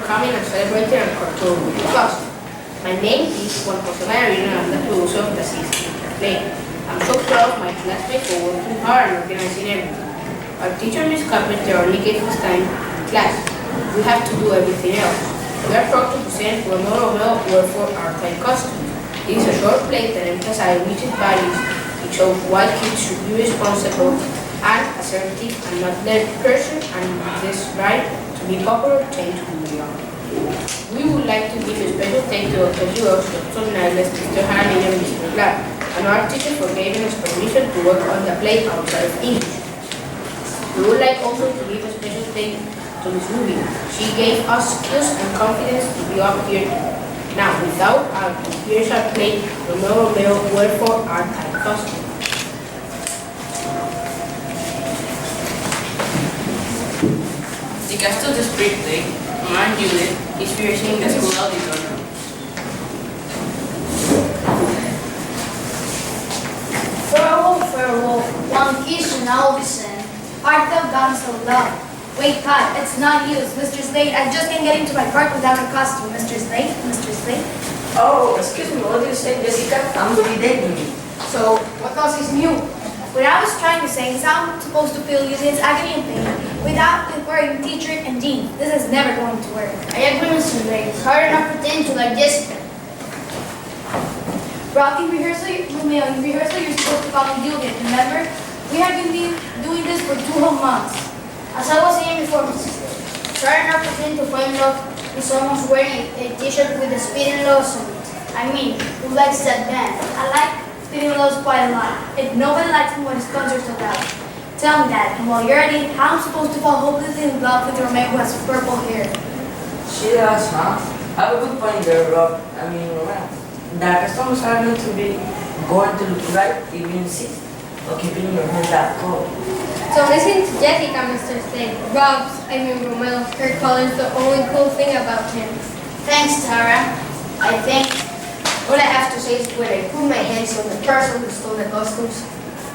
coming and celebrating our Arturo B costume. My name is Juan Jose M, and I'm the producer of the 16th play. I'm so proud of my classmates for working hard and organizing everything. Our teacher, Miss Carpenter, only gave us time in class. We have to do everything else. We are proud to present Romeo, Wherefore, our play costume. It is a short play that emphasizes rigid values. It shows why kids should be responsible and assertive and not let person and this right to be popular change who we are. We would like to give a special thank to Dr. Dios, Dr. Nicolas, Mr. Hanley, and Mr. Clark, and our teacher for giving us permission to work on the play outside of English. We would like also to give a special thank to Ms. Ruby. She gave us skills and confidence to be up here. Now, without our here's our play, Romeo, Wherefore, our type costume. The cast of the spring play, Command Unit, is rehearsing the school auditorium. Farewell, one kiss and I'll be sent. Art thou gone so low? Wait, Pat, it's not you, it's Mr. Slade. I just can't get into my park without a costume. Mr. Slade? Mr. Slade? Oh, excuse me, what do you say, Jessica? I'm dating me. So, what else is new? What I was trying to say is how I'm supposed to feel using its agony and pain without requiring teacher and dean. This is never going to work. I agree, Mr. Slade. It's hard enough pretending to like Jessica. Rocky rehearsal, Romeo, in rehearsal you're supposed to call me Julian, remember? We have been doing this for 2 whole months. As I was saying before, Mrs. Slade, it's hard enough pretending to fall in love with someone who's wearing a t-shirt with the Speeding Laws on it. I mean, who likes that band? I like Speeding Laws quite a lot. If nobody likes me when his concerts are loud, tell me that. And while you're at it, how I'm supposed to fall hopelessly in love with Romeo who has purple hair? She does, huh? I have a good point there, Rob. Romeo. The customers are going to look right if you insist on keeping your hair that cold. So listen to Jessica, Mr. Slade. Romeo, her color is the only cool thing about him. Thanks, Tara. I think what I have to say is when I put my hands on the person who stole the costumes,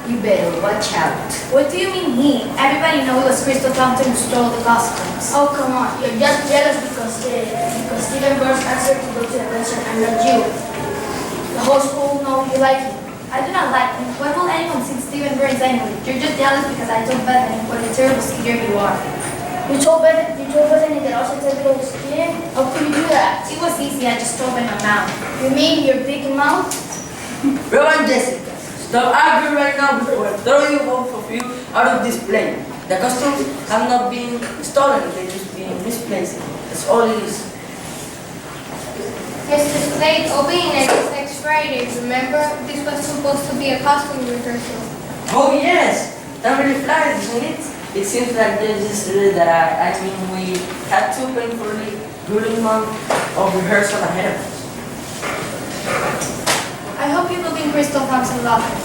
you better watch out. What do you mean he? Everybody knows it was Crystal Thompson who stole the costumes. Oh, come on. You're just jealous because Stephen Burns asked her to go to the concert and not you. The whole school knows you like him. I do not like him. Why will anyone see Stephen Burns anyway? You're just jealous because I told Bethany what a terrible skier you are. You told Bethany that I was a terrible skier? How could you do that? It was easy, I just opened my mouth. You mean your big mouth? Rob and Jessica, stop arguing right now before I throw you both of you out of this plane. The costumes have not been stolen, they're just being misplaced. That's all it is. Mr. Slade, opening next Friday, remember? This was supposed to be a costume rehearsal. Oh yes, that really flies, isn't it? It seems like there's yesterday that we had 2 painfully grueling months of rehearsal ahead of us. I hope you believe Crystal Thompson loved him.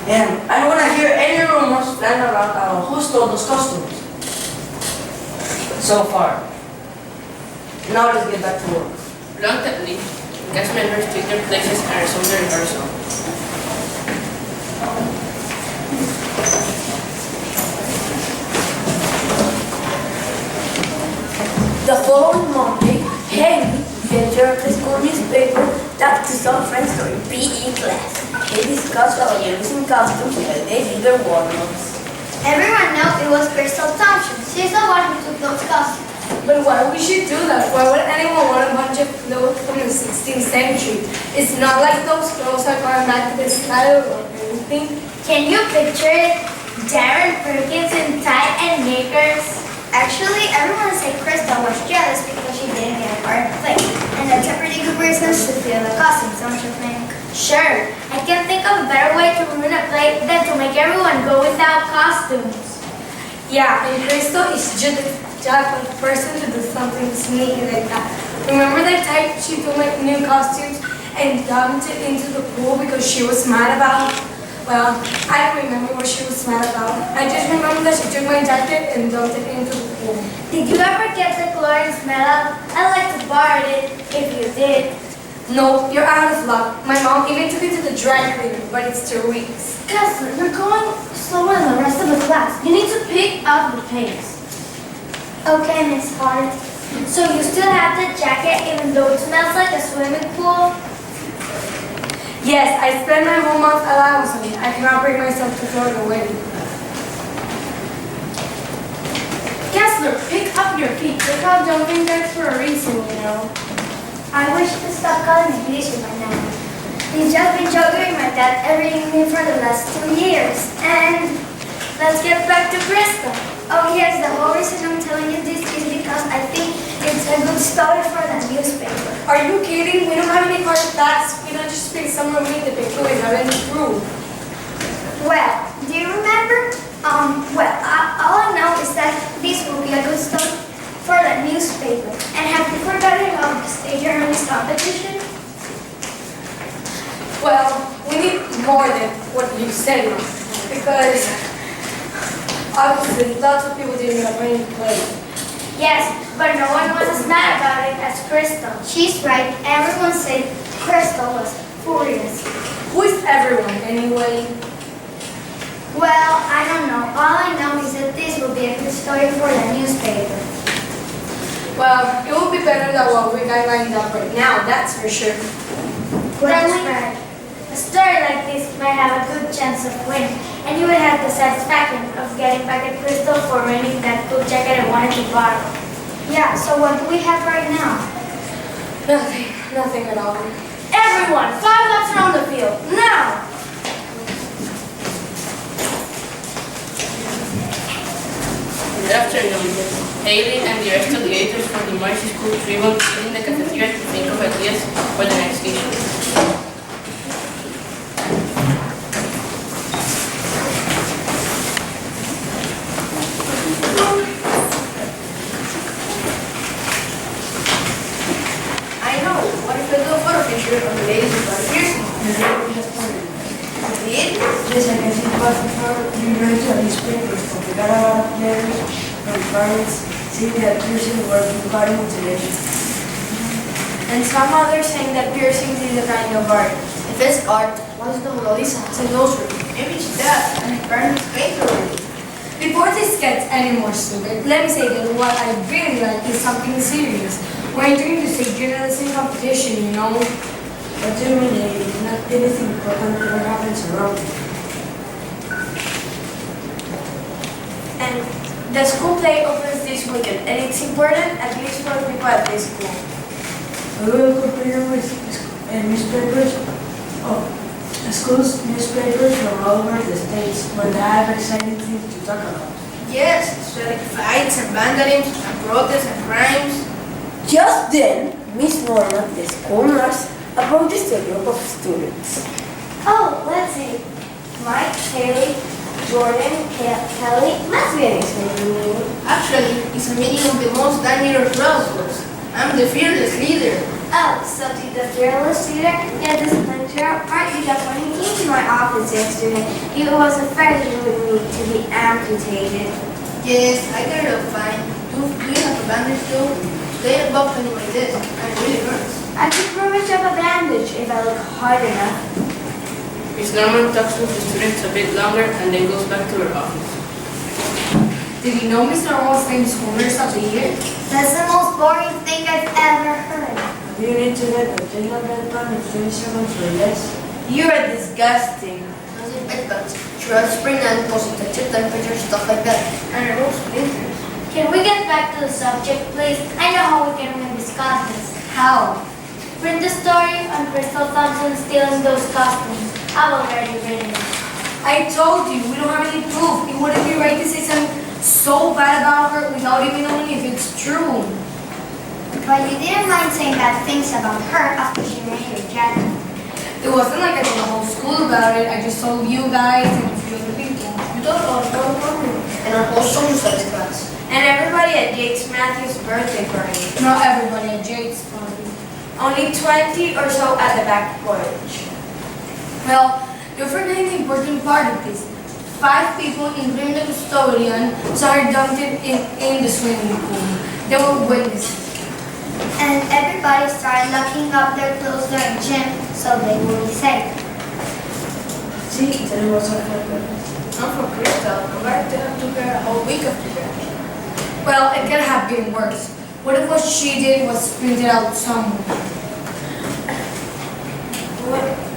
And I don't want to hear any rumors flying around about who stole those costumes. So far. Now let's get back to work. Reluctantly, cast members take their places and resume the rehearsal. The following Monday, Haley, the editor of the school newspaper, talked to some friends during PE class. They discussed about using costumes while they did their warm-ups. Everyone knows it was Crystal Thompson. She's the one who took those costumes. But why would she do that? Why would anyone want a bunch of clothes from the 16th century? It's not like those clothes are going back to the style or anything. Can you picture it? Darren Perkins in tie and knickers? Actually, everyone said Crystal was jealous because she didn't get a part in the play. And that's a pretty good reason to steal the costumes, don't you think? Sure. I can think of a better way to ruin a play than to make everyone go without costumes. Yeah, and Crystal is just the type of person to do something sneaky like that. Remember that time she took my new costumes and dumped it into the pool because she was mad about? Well, I don't remember what she was mad about. I just remember that she took my jacket and dumped it into the pool. Did you ever get the chlorine smell out? I'd like to borrow it if you did. No, you're out of luck. My mom even took it to the dry cleaner, but it's 2 weeks. Kessler, you're going slower than the rest of the class. You need to pick up the pace. Okay, Miss Hart. So you still have the jacket even though it smells like a swimming pool? Yes, I spent my whole month allowance on it. I cannot bring myself to throw it away. Kessler, pick up your feet. Take out jumping jacks for a reason, you know. I wish to stop calling me Alicia by now. He's just been joking my dad every evening for the last 2 years. And let's get back to Crystal. Oh yes, the whole reason I'm telling you this is because I think it's a good story for the newspaper. Are you kidding? We don't have any hard facts. We don't just pick someone we need the picture we have any proof. Well, do you remember? All I know is that this will be a good story for the newspaper. And have you forgotten about the stage journalist competition? Well, we need more than what you said, because obviously lots of people didn't have any play. Yes, but no one was as mad about it as Crystal. She's right. Everyone said Crystal was furious. Who is everyone anyway? Well, I don't know. All I know is that this will be a good story for the newspaper. Well, it would be better than what we got lined up right now, that's for sure. That's right. A story like this might have a good chance of winning, and you would have the satisfaction of getting back at Crystal for renting that cool jacket I wanted to borrow. Yeah, so what do we have right now? Nothing at all. Everyone, 5 laps around the field, now! Good afternoon. Haley and the rest of the editors from the Mercy School Tribune sit in the cafeteria to think of ideas for the next issue. I know. What if I do a photo picture of the ladies who got piercing? Did? Yes, I can see passing for you read to these papers, but we got a lot of letters from parents saying that piercing were regarding mutilation. And some others saying that piercings is a kind of art. If it's art, why does the Mona Lisa has a nose ring? Maybe she does, and her parents paid her already. Before this gets any more stupid, let me say that what I really like is something serious. We're entering the state journalism competition, you know. What do you mean, Haley? Not anything important ever happens around me. And the school play opens this weekend, and it's important at least for people at this school. We will compare with newspapers of schools, newspapers from all over the states when they have exciting things to talk about. Yes, like fights and vandalism and protests and crimes. Just then, Miss Norma, the school nurse, approaches a group of students. Oh, let's see. Mike, Haley, Jordan, Kelly, must be an exciting. Actually, it's a meeting of the most dangerous rivals. I'm the fearless leader. Oh, so did the fearless leader get disciplined part? Because when he came to my office yesterday, he was afraid with me to be amputated. Yes, I got it fine. Do you have a bandage too? Stay above me like this, and it really hurts. I could rummage up a bandage if I look hard enough. Miss Norman talks with the students a bit longer and then goes back to her office. Did you know Mr. Almost named School Nurse of the Year? That's the most boring thing I've ever heard. You need to get a tail of that pan in 3 seconds or less. You are disgusting. Doesn't make that. Sure, spring and positive temperature, stuff like that. And it also winters. Can we get back to the subject, please? I know how we can win this contest. How? Print the story on Crystal Thompson stealing those costumes. I've already written it. I told you, we don't have any proof. It wouldn't be right to say something so bad about her without even knowing if it's true. But you didn't mind saying bad things about her after she made her jacket. It wasn't like I told the whole school about it. I just told you guys and a few other people. You told us about the and our whole social studies class. And everybody at Jake's Matthews' birthday party. Not everybody at Jake's party. Only 20 or so at the back porch. Well, you're forgetting the important part of this. 5 people, including the custodian, saw her dunked in the swimming pool. They were witnesses. And everybody started locking up their clothes during gym so they will be safe. See, there was a problem. I'm from Crystal. I'm going to have to wear a whole week of together. Well, it could have been worse. What if what she did was printed out somewhere?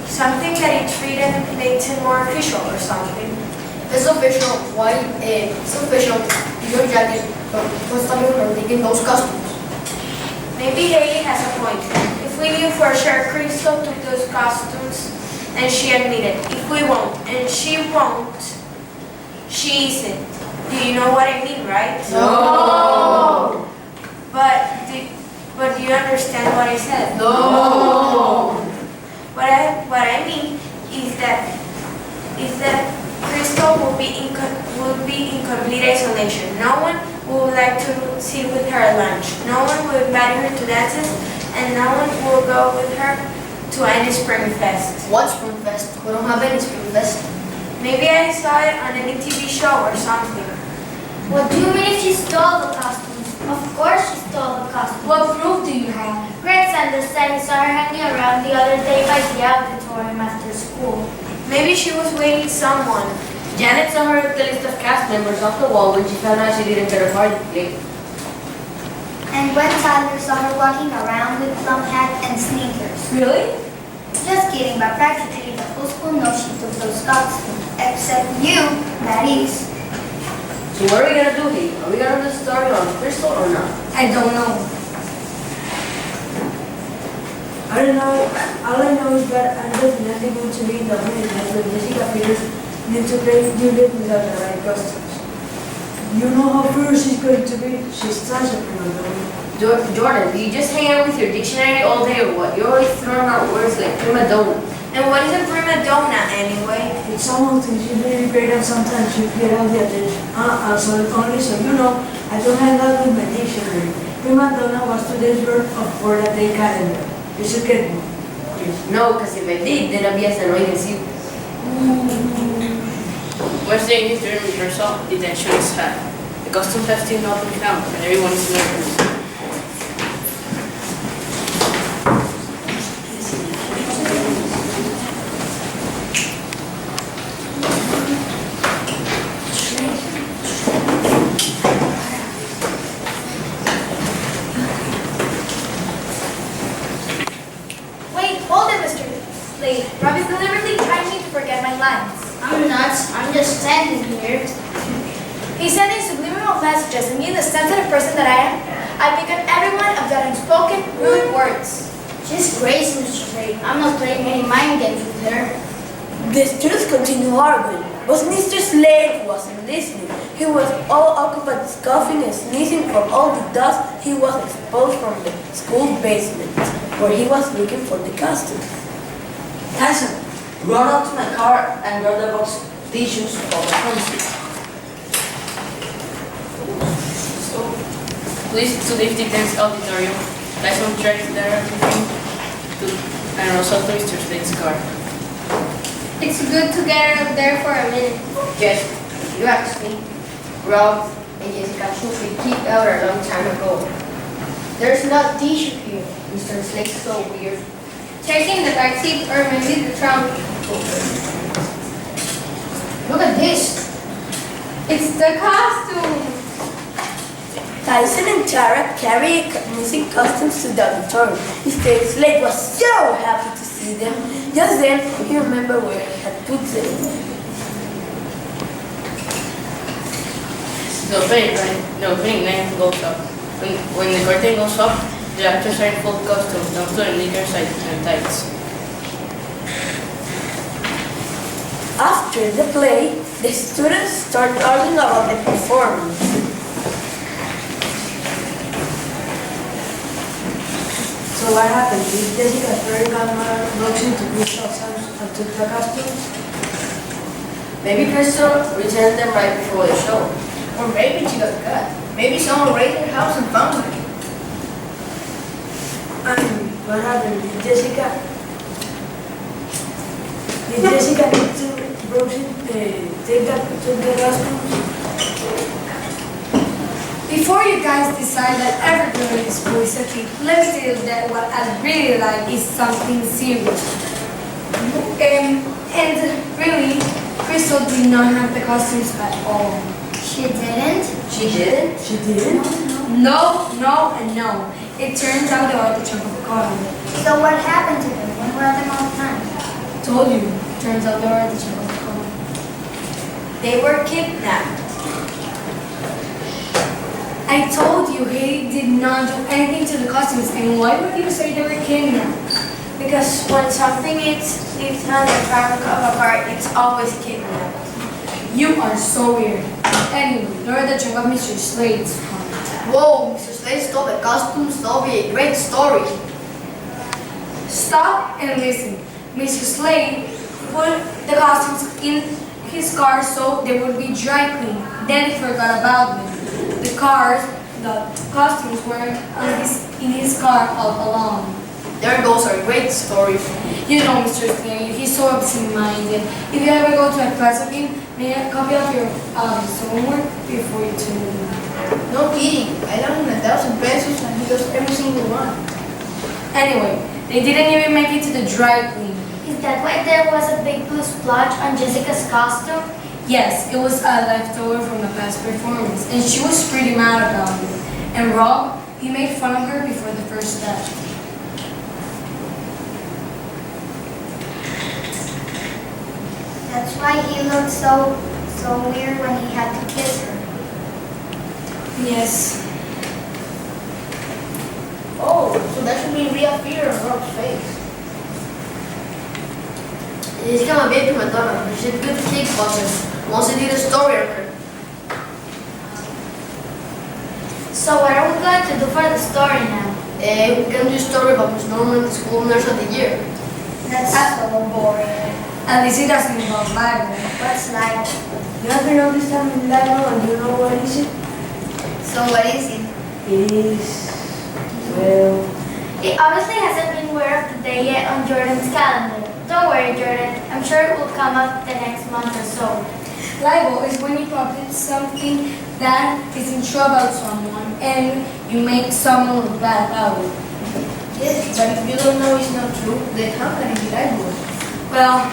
Something that it treated makes it more official or something. It's official. Why? It's official. Your jacket was stopping from taking those customs. Maybe Haley has a point. If we knew for sure Crystal took those costumes and she admitted, if we won't, and she won't, she isn't. Do you know what I mean, right? No. But do you understand what I said? No. What I mean is that Crystal will be in complete isolation. No one would like to sit with her at lunch. No one will invite her to dances, and no one will go with her to any spring fest. What Spring Fest? We don't have any Spring Fest. Maybe I saw it on any TV show or something. What do you mean if she stole the costumes? Of course she stole the costumes. What proof do you have? Grandson said he saw her hanging around the other day by the auditorium after school. Maybe she was waiting someone. Janet saw her the list of cast members off the wall when she found out she didn't get her party plate. And when Tyler saw her walking around with plum hat and sneakers. Really? Just kidding, but practically the whole school knows she took those costumes. Except you, that is. So what are we gonna do here? Are we gonna do the story on Crystal or not? I don't know. I don't know. All I know is that I'm definitely going to be in the minute when Jessica figures need to play Juliet without the right costumes. You know how furious she's going to be. She's such a prima donna. Jordan, do you just hang out with your dictionary all day or what? You're always throwing out words like prima donna. And what is a prima donna anyway? It's someone thinks she's really great and sometimes you get all the attention. So only so you know, I don't hang out with my dictionary. Prima donna was today's word for the day calendar. You should get one. Please. No, because if I did, then I'd be as annoying as you. Wednesday during rehearsal, detention is had. The costume has still not been found, and everyone is nervous. Wait, hold it, Mr. Slade. Rob is deliberately trying me to forget my lines. I'm nuts. I'm just standing here. He's sending subliminal messages, and being the sensitive person that I am, I pick on everyone of that unspoken, rude words. She's crazy, Mr. Slade. I'm not playing any mind games with her. The students continued arguing, but Mr. Slade wasn't listening. He was all occupied coughing and sneezing from all the dust he was exposed from the school basement, where he was looking for the costume. Tyson, run out to my car and grab the box of tissues of the pencils. Please to leave the dance auditorium. Tyson tracks there everything and also to Mr. Slade's car. It's good to get her up there for a minute. Yes, you asked me. Rob and Jessica should be kicked out a long time ago. There's not tissue here. Mr. Slade's so weird. Checking the back seat or maybe the trunk. Look at this. It's the costume. Tyson and Tara carried missing costumes to the auditorium. Mr. Slade was so happy to see them. Just then, he remembered where he had put them. The opening line goes up. When the curtain goes up, the actors are in full costume, down to their knickers and tights. After the play, the students started arguing about the performance. So what happened? Did Jessica very walks into Crystal's house and took the costumes? Maybe Crystal returned them right before the show. Or maybe she got cut. Maybe someone raided her house and found her. And what happened? Did Jessica need to took the costumes? Before you guys decide that every girl in school is a kid, let me tell you that what I really like is something serious. And really, Crystal did not have the costumes at all. She didn't? She didn't? She didn't? No. No, no, and no. It turns out they were at the trunk of a car. So what happened to them? When were they all time? Told you. Turns out they were at the trunk of a car. They were kidnapped. I told you he did not do anything to the costumes, and why would you say they were kidnapped? Because when something is on the trunk of a car, it's always kidnapped. You are so weird. Anyway, they're at the trunk of Mr. Slade's car. Whoa, Mr. Slade stole the costumes. That'll be a great story. Stop and listen. Mr. Slade put the costumes in his car so they would be dry cleaned. Then he forgot about them. The costumes were in his car all along. There goes our great story. You know, Mr. Slade, he's so absent-minded. If you ever go to a class of him, may I copy of your homework before you turn it in? No kidding. I loaned him 1,000 pesos and he does every single one. Anyway, they didn't even make it to the dry clean. Is that why there was a big blue splotch on Jessica's costume? Yes, it was a leftover from the past performance, and she was pretty mad about it. And Rob, he made fun of her before the first step. That's why he looked so weird when he had to kiss her. Yes. Oh, so that should be real fear on Rob's face. He's kind of big to Madonna, but she's a good kickboxer. Wants to do the story of her. So what are we going to do for the story now? We can do a story about Miss Norman, the school nurse of the year. That's so boring. At least it doesn't involve Bible. What's life? You ever noticed that in Bible and you know what is it? So what is it? It is, well, It obviously hasn't been word of the day yet on Jordan's calendar. Don't worry, Jordan. I'm sure it will come up the next month or so. Libel is when you publish something that isn't true about someone and you make someone look bad about it. Yes, but if you don't know it's not true, then how can it be libel? Well,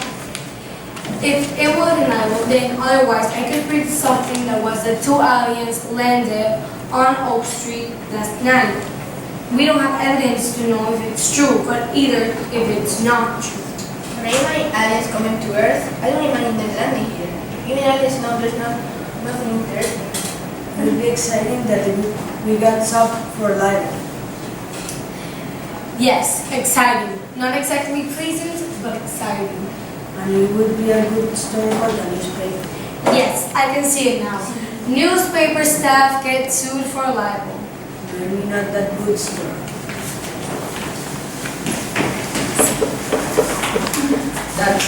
if it wasn't libel, then otherwise I could read something that was the two aliens landed on Oak Street last night. We don't have evidence to know if it's true, but either if it's not true. When I imagine aliens coming to Earth, I don't imagine them landing here. Even aliens know there's nothing interesting. it would be exciting that we got sub for life. Yes, exciting. Not exactly pleasant, but exciting. And it would be a good story for the newspaper. Yes, I can see it now. Newspaper staff get sued for libel. Maybe not that good story. That